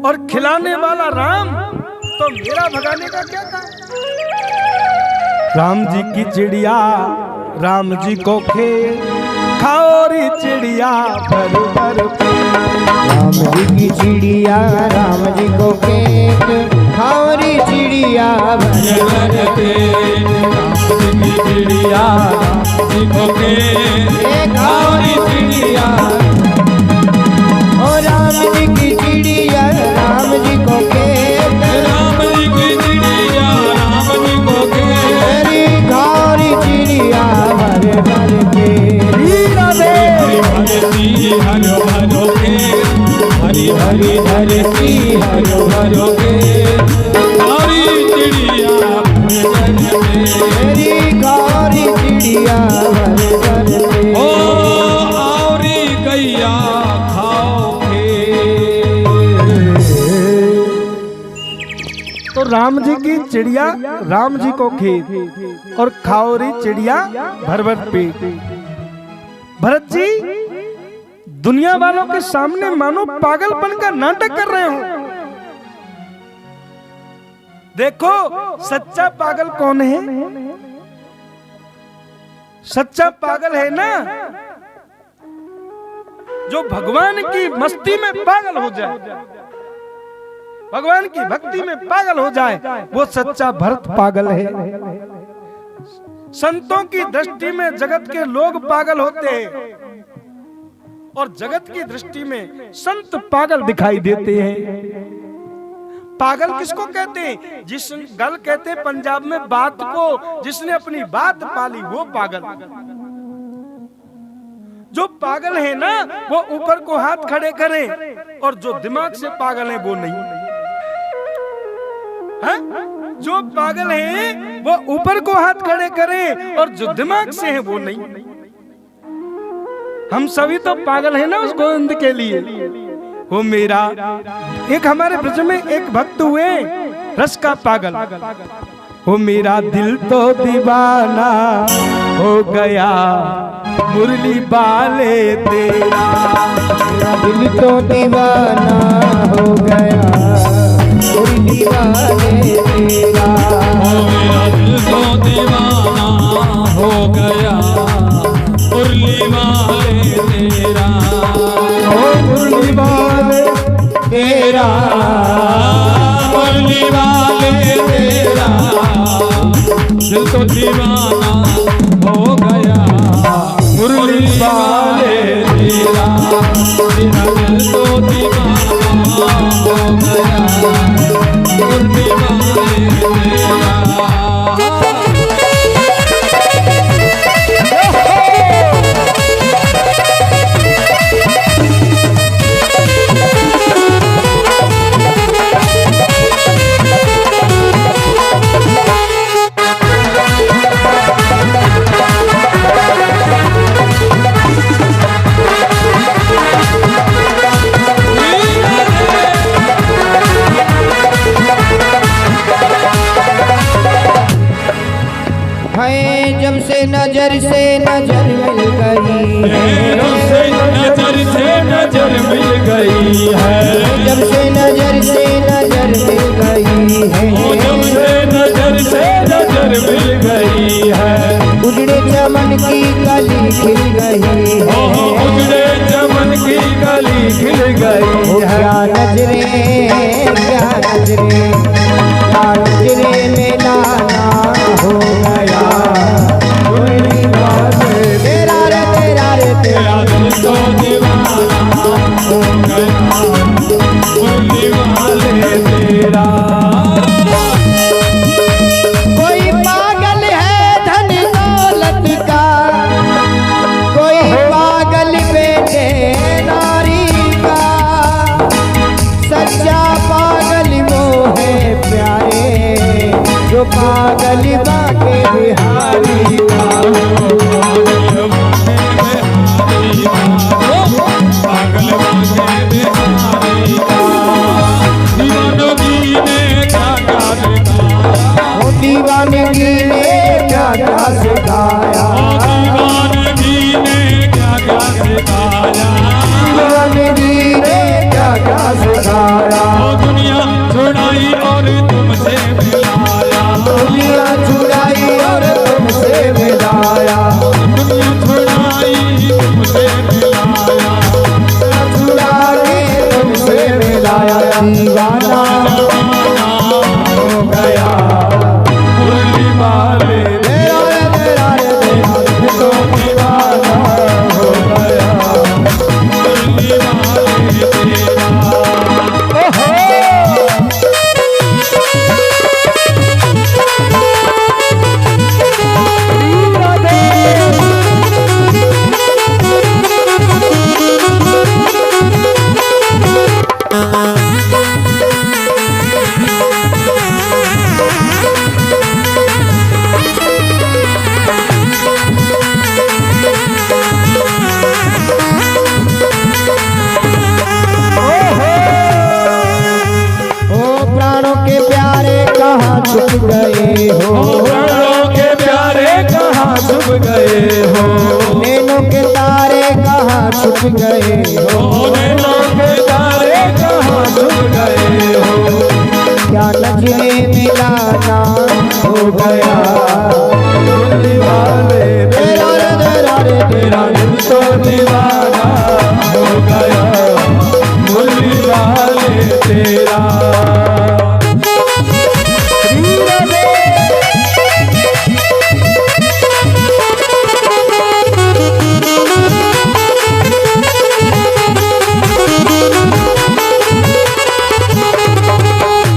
[SPEAKER 1] और खिलाने वाला राम, तो मेरा भगाने का क्या काम? राम जी की चिड़िया राम जी को खेत, खाओ रे चिड़िया भर भर पेट।
[SPEAKER 3] राम जी की चिड़िया राम जी को खेत, खाओ रे चिड़िया भर भर पेट।
[SPEAKER 2] राम जी की चिड़िया राम जी को खेत, खाओ रे चिड़िया।
[SPEAKER 3] ओ राम जी की चिड़िया राम जी को खेत,
[SPEAKER 2] राम जी की चिड़िया राम जी को खेत,
[SPEAKER 3] खाओ रे चिड़िया भर भर पेट।
[SPEAKER 2] धरती हरो हरो के, हरी हरी धरती हरो हरो के, हरी चिड़िया
[SPEAKER 3] मेरी गौरी चिड़िया भर भर पेट।
[SPEAKER 2] ओ औरी गैया खाओ
[SPEAKER 1] तो राम जी की चिड़िया राम जी को खेत, और खाओ रे चिड़िया भर भर पेट। भरत जी दुनिया वालों के सामने मानो पागलपन का नाटक कर रहे हो। देखो सच्चा पागल कौन है? सच्चा पागल है ना जो भगवान की मस्ती में पागल हो जाए, भगवान की भक्ति में पागल हो जाए, वो सच्चा भरत पागल है। संतों की दृष्टि में जगत के लोग पागल होते हैं, और जगत की दृष्टि में संत पागल दिखाई देते हैं। पागल किसको कहते हैं? जिस गल कहते हैं पंजाब में बात को, जिसने अपनी बात पाली वो पागल। जो पागल है ना वो ऊपर को हाथ खड़े करें, और जो दिमाग से पागल है वो नहीं। हा? जो पागल है वो ऊपर को हाथ खड़े करें, और जो दिमाग से है वो नहीं। हम सभी तो पागल है ना उस गोविंद के लिए। वो मेरा एक हमारे ब्रज में एक भक्त हुए रस का पागल। वो मेरा दिल तो दीवाना हो गया मुरली बाले तेरा।
[SPEAKER 3] मेरा दिल तो दीवाना हो गया मुरली बाले तेरा।
[SPEAKER 2] मेरा दिल तो दीवाना हो गया मुरली वाले तेरा।
[SPEAKER 1] ओ मुरली बाले
[SPEAKER 2] तेरा मुरली वाले तेरा, दिल तो दीवाना हो गया मुरली वाले तेरा। मेरा दिल तो दीवाना हो गया मुरली वाले तेरा। जब से नजर से नजर मिल गई है,
[SPEAKER 3] जब से नजर मिल गई है,
[SPEAKER 2] जब से नजर मिल गई है,
[SPEAKER 3] उजड़े चमन की कली खिल गई है,
[SPEAKER 2] उजड़े चमन की कली खिल गई है।
[SPEAKER 3] क्या नजरे क्या नजरे क्या नजरे में लाना हो गया, तेरा रे तेरा रे तेरा
[SPEAKER 2] दिल तो दीवाना हो गया, मुरली वाले तेरा।
[SPEAKER 3] कोई पागल है धन दौलत का, कोई पागल बेटे नारी का, सच्चा पागल वो है प्यारे, जो पागल बाके बिहारी का।
[SPEAKER 2] पागल बाके बिहारी का, दीवानगी ने क्या क्या दिखाया,
[SPEAKER 3] वो दीवानगी ने क्या क्या सिखाया,
[SPEAKER 2] दीवानगी ने क्या क्या सिखाया,
[SPEAKER 3] दीवानगी ने क्या क्या सिखाया,
[SPEAKER 2] दुनिया छुड़ाई और तुमसे मिलाया,
[SPEAKER 3] दुनिया छुड़ाई और तुमसे मिलाया,
[SPEAKER 2] दुनिया छुड़ाई तुमसे मिलाया,
[SPEAKER 3] छुड़ा के तुमसे मिलाया, दीवाना
[SPEAKER 2] हो गया मुरली वाले
[SPEAKER 3] तेरा रे तेरा रे तेरा रे,
[SPEAKER 2] तो दीवाना हो गया मुरली वाले तेरा।
[SPEAKER 3] प्राणों के प्यारे कहाँ छुप गए हो,
[SPEAKER 2] प्राणों के प्यारे कहाँ छुप गए हो,
[SPEAKER 3] नैनों के तारे कहाँ छुप गए हो,
[SPEAKER 2] नैनों के तारे कहाँ छुप गए हो,
[SPEAKER 3] क्या नजरे मिलाना हो गया,
[SPEAKER 2] मुरली वाले
[SPEAKER 3] तेरा रे तेरा रे
[SPEAKER 2] तेरा दिल तो दीवाना हो गया मुरली वाले तेरा।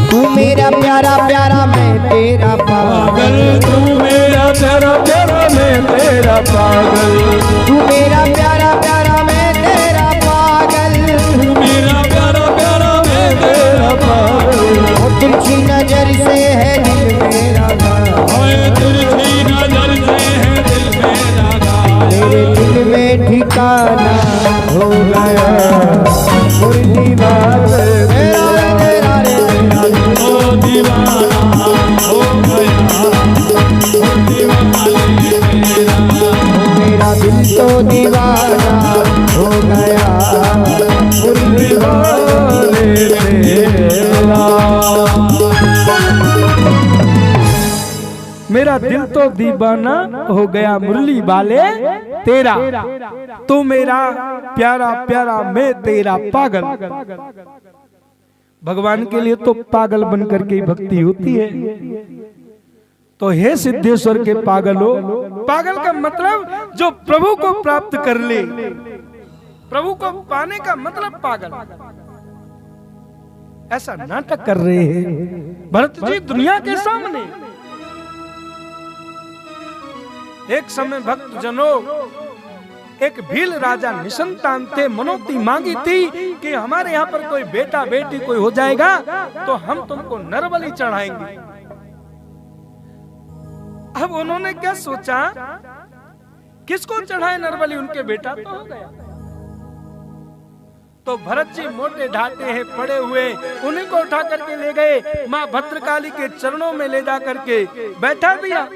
[SPEAKER 3] तू मेरा प्यारा प्यारा मैं तेरा पागल,
[SPEAKER 2] तू मेरा प्यारा प्यारा मैं तेरा पागल,
[SPEAKER 3] तू मेरा प्यारा प्यारा मैं तेरा पागल,
[SPEAKER 2] तू मेरा प्यारा प्यारा मैं तेरा पागल,
[SPEAKER 3] और तिरछी नजर से है दिल मेरा घायल,
[SPEAKER 2] ओए तिरछी नजर से है दिल मेरा घायल,
[SPEAKER 3] तेरे दिल में ठिकाना हो गया मुरली वाले तेरा रे तेरा रे तेरा रे,
[SPEAKER 2] ओ दीवाना हो गया मुरली वाले तेरा।
[SPEAKER 3] मेरा दिल तो दीवाना हो गया मुरली वाले
[SPEAKER 2] तेरा।
[SPEAKER 1] मेरा दिल तो दीवाना हो गया मुरली वाले तेरा, तू मेरा प्यारा प्यारा मैं तेरा पागल। भगवान के लिए तो पागल बनकर के ही भक्ति होती है। तो हे सिद्धेश्वर के पागलो, पागल का मतलब जो प्रभु को प्राप्त कर ले, प्रभु को पाने का मतलब पागल। ऐसा नाटक कर रहे हैं भरत जी दुनिया के सामने। एक समय भक्त जनों, एक भील राजा निसंतान थे, मनोती मांगी थी कि हमारे यहाँ पर कोई बेटा बेटी कोई हो जाएगा तो हम तुमको नरबलि चढ़ाएंगे। अब उन्होंने क्या सोचा, किसको चढ़ाए नरबलि, उनके बेटा तो हो गया। तो भरत जी मोटे ढाटे हैं पड़े हुए, उन्हीं को उठा करके ले गए, माँ भद्रकाली के चरणों में ले जा करके बैठा दिया।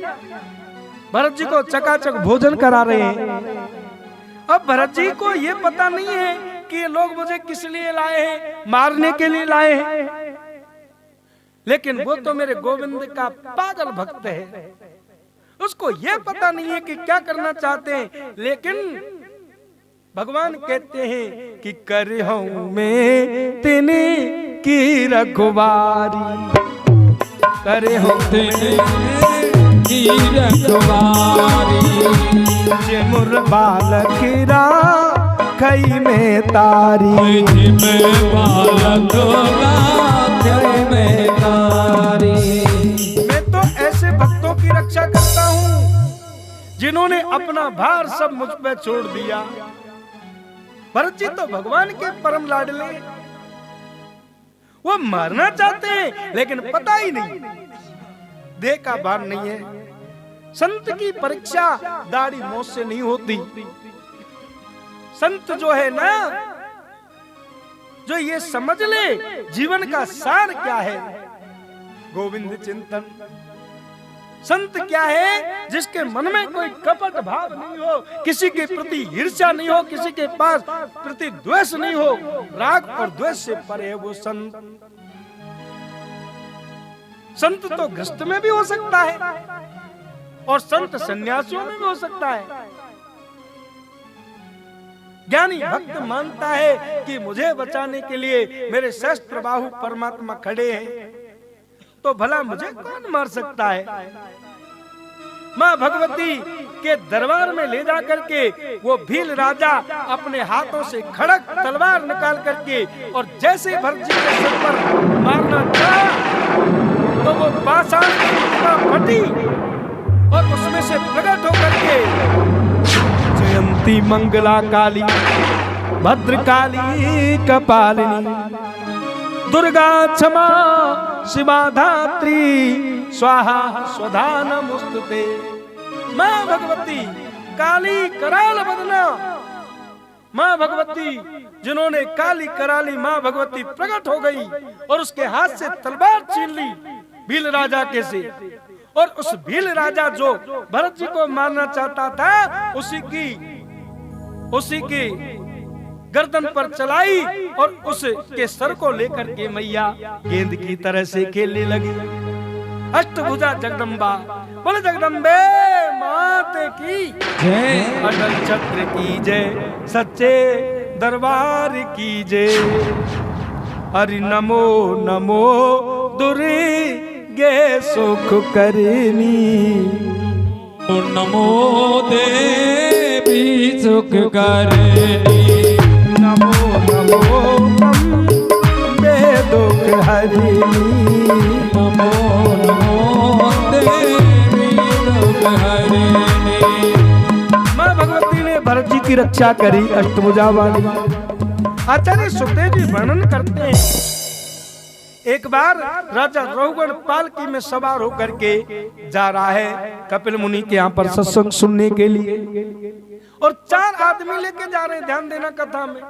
[SPEAKER 1] भरत जी को चकाचक भोजन करा रहे हैं। अब भरत जी को ये पता नहीं है कि ये लोग मुझे किस लिए लाए हैं, मारने के लिए लाए हैं। लेकिन वो तो मेरे गोविंद का पागल भक्त है, उसको ये पता नहीं है कि क्या करना चाहते हैं। लेकिन भगवान कहते हैं कि कर हूं मैं तेने की रखवारी, करे हूं
[SPEAKER 2] तेने की रखवारी,
[SPEAKER 1] जे मुर बालक राखई में तारी,
[SPEAKER 2] में बालक राखई में तारी।
[SPEAKER 1] मैं तो ऐसे भक्तों की रक्षा करता हूँ जिन्होंने अपना भार सब मुझ पे छोड़ दिया। भरत जी तो भगवान के परम लाडले, वो मारना चाहते हैं लेकिन पता ही नहीं, देह का भान नहीं है। संत की परीक्षा दाढ़ी मोछ से नहीं होती। संत जो है ना, जो ये समझ ले जीवन का सार क्या है, गोविंद चिंतन। संत क्या है? जिसके मन में कोई कपट भाव नहीं हो, किसी के प्रति ईर्ष्या नहीं हो, किसी के पास प्रति द्वेष नहीं हो, राग और द्वेष से परे है वो संत। संत तो गृहस्थ में भी हो सकता है और संत सन्यासियों में भी हो सकता है। ज्ञानी भक्त मानता है कि मुझे बचाने के लिए मेरे शस्त्र बाहु परमात्मा खड़े हैं, तो भला मुझे कौन मार सकता है। माँ भगवती के दरबार में ले जा करके वो भील राजा अपने हाथों से खड़क तलवार निकाल करके और जैसे भरत जी के सर पर मारना चाहा तो वो पाषाण की मुद्रा फटी और उसमें से प्रकट होकर के जयंती मंगला काली भद्रकाली कपालिनी दुर्गा क्षमा शिवा धात्री स्वाहा स्वधा नमोस्तुते। माँ भगवती काली कराल बदना, माँ भगवती जिन्होंने काली कराली माँ भगवती प्रकट हो गई और उसके हाथ से तलवार छीन ली भील राजा के से, और उस भील राजा जो भरत जी को मारना चाहता था उसी की गर्दन पर चलाई और उसके सर को लेकर के मैया गेंद की तरह से खेलने लगी। अष्टभुजा जगदम्बा, बोले जगदम्बे माते की जय, अटल छत्र की जय, सच्चे दरबार की जय। हरि नमो नमो दुर्गे सुख करनी,
[SPEAKER 2] नमो देवी सुख करनी,
[SPEAKER 1] नमो नमो अम्बे दुख हरिणी,
[SPEAKER 2] नमो नमो देवी दुख हरिणी।
[SPEAKER 1] माँ भगवती ने भरत जी की रक्षा करी अष्टभुजा वाली। आचार्य सुखदेव जी वर्णन करते हैं, एक बार राजा रघुगण पालकी में सवार होकर के जा रहा है कपिल मुनि के यहाँ पर सत्संग सुनने के लिए, और 4 आदमी लेके जा रहे हैं। ध्यान देना कथा में।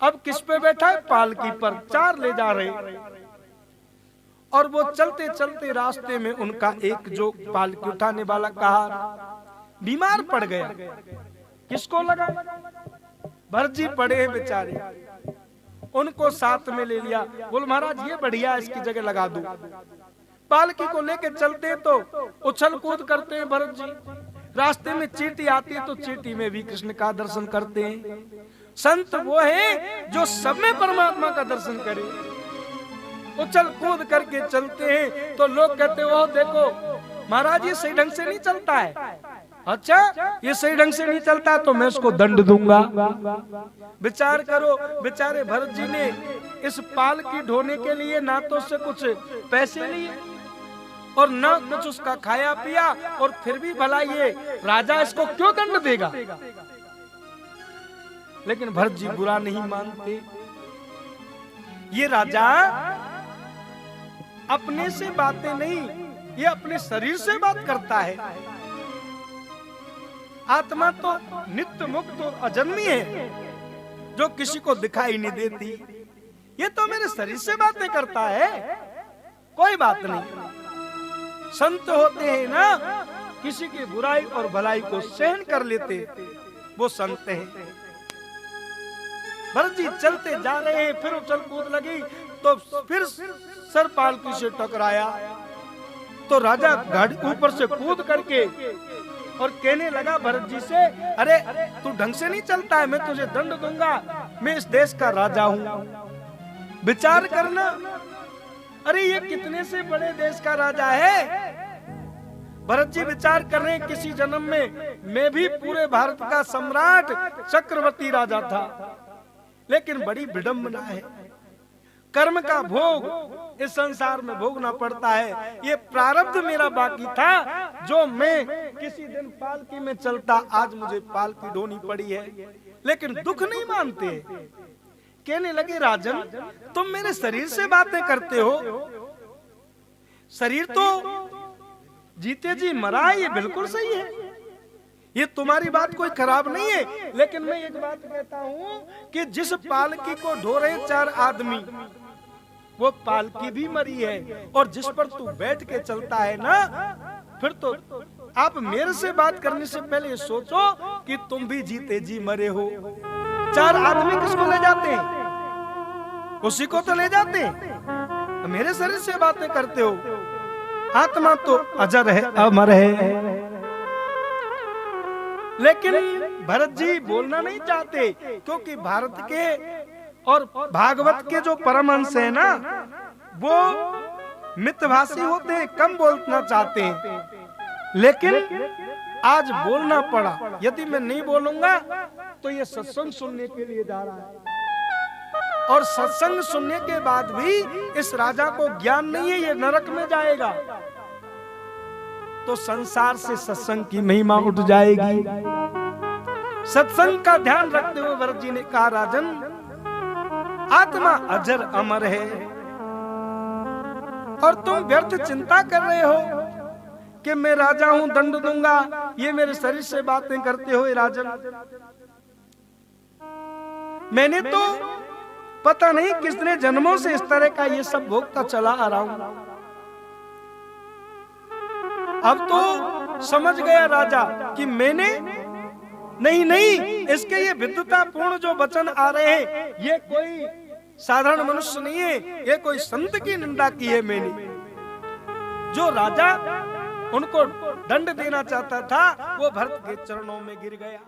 [SPEAKER 1] अब किस पे बैठा है? पालकी पर 4 ले जा रहे, और वो चलते चलते रास्ते में उनका एक जो पालकी उठाने वाला कहा बीमार पड़ गया। किसको लगा? भरत जी पड़े हैं बेचारे, उनको साथ में ले लिया। बोल महाराज ये बढ़िया, इसकी जगह लगा दूं। पालकी को लेके चलते हैं तो उछल कूद करते हैं भरत जी। रास्ते में चींटी आती है तो चींटी में भी कृष्ण का दर्शन करते हैं। संत वो है जो सब में परमात्मा का दर्शन करे। उछल कूद करके चलते हैं तो लोग कहते हैं ओह देखो महाराज ये सही ढंग से नहीं चलता है। अच्छा ये सही ढंग से नहीं चलता तो मैं उसको दंड दूंगा। विचार करो, बेचारे भरत जी ने इस पालकी ढोने के लिए ना तो उससे कुछ पैसे लिए और ना कुछ उसका खाया पिया, और फिर भी भला ये राजा इसको क्यों दंड देगा। लेकिन भरत जी बुरा नहीं मानते। ये राजा अपने से बातें नहीं, ये अपने शरीर से बात करता है। आत्मा तो नित्य मुक्त और अजन्मी है जो किसी को दिखाई नहीं देती। ये तो मेरे शरीर से बातें करता है, कोई बात नहीं। संत होते हैं ना, किसी की बुराई और भलाई को सहन कर लेते, वो संत हैं। भरत जी चलते जा रहे हैं, फिर उछल कूद लगी तो फिर सर पालकी से टकराया। तो राजा गाड़ी ऊपर से कूद करके और कहने लगा भरत जी से, अरे तू ढंग से नहीं चलता है, मैं तुझे दंड दूंगा, मैं इस देश का राजा हूं, विचार करना। अरे ये कितने से बड़े देश का राजा है। भरत जी विचार कर रहे हैं, किसी जन्म में मैं भी पूरे भारत का सम्राट चक्रवर्ती राजा था, लेकिन बड़ी विडंबना है, कर्म का भोग इस संसार में भोगना पड़ता है। ये प्रारब्ध मेरा बाकी था, जो मैं किसी दिन पालकी में चलता, आज मुझे पालकी ढोनी पड़ी है, लेकिन दुख नहीं मानते। कहने लगे, राजन तुम मेरे शरीर से बातें करते हो, शरीर तो जीते जी मरा है, ये बिल्कुल सही है, ये तुम्हारी बात कोई खराब नहीं है, लेकिन मैं एक बात कहता हूं कि जिस पालकी को ढो रहे 4 आदमी, वो पालकी भी मरी है, और जिस पर तू बैठ के चलता है ना, फिर तो आप मेरे से बात करने से पहले सोचो कि तुम भी जीते जी मरे हो। 4 आदमी किसको ले जाते हैं? उसी को तो ले जाते हैं। मेरे शरीर से बातें करते हो, आत्मा तो अजर है, अमर है। लेकिन भरत जी बोलना नहीं चाहते, क्योंकि भारत के और भागवत के जो परमहंस है ना, वो मितभाषी होते हैं, कम बोलना चाहते हैं, लेकिन आज बोलना पड़ा। यदि मैं नहीं बोलूंगा तो ये सत्संग सुनने के लिए जा रहा है, और सत्संग सुनने के बाद भी इस राजा को ज्ञान नहीं है, ये नरक में जाएगा, तो संसार से सत्संग की महिमा उठ जाएगी। सत्संग का ध्यान रखते हुए भरत जी ने कहा, राजन आत्मा अजर अमर है, और तुम व्यर्थ चिंता कर रहे हो कि मैं राजा हूं, दंड दूंगा, ये मेरे शरीर से बातें करते हो। राजन मैंने तो पता नहीं कितने जन्मों से इस तरह का ये सब भोगता चला आ रहा हूं, अब तो समझ गया राजा कि मैंने नहीं, इसके ये विद्वतापूर्ण जो वचन आ रहे हैं, ये कोई साधारण मनुष्य नहीं है, ये कोई संत की निंदा की है मैंने। जो राजा उनको दंड देना चाहता था, वो भरत के चरणों में गिर गया।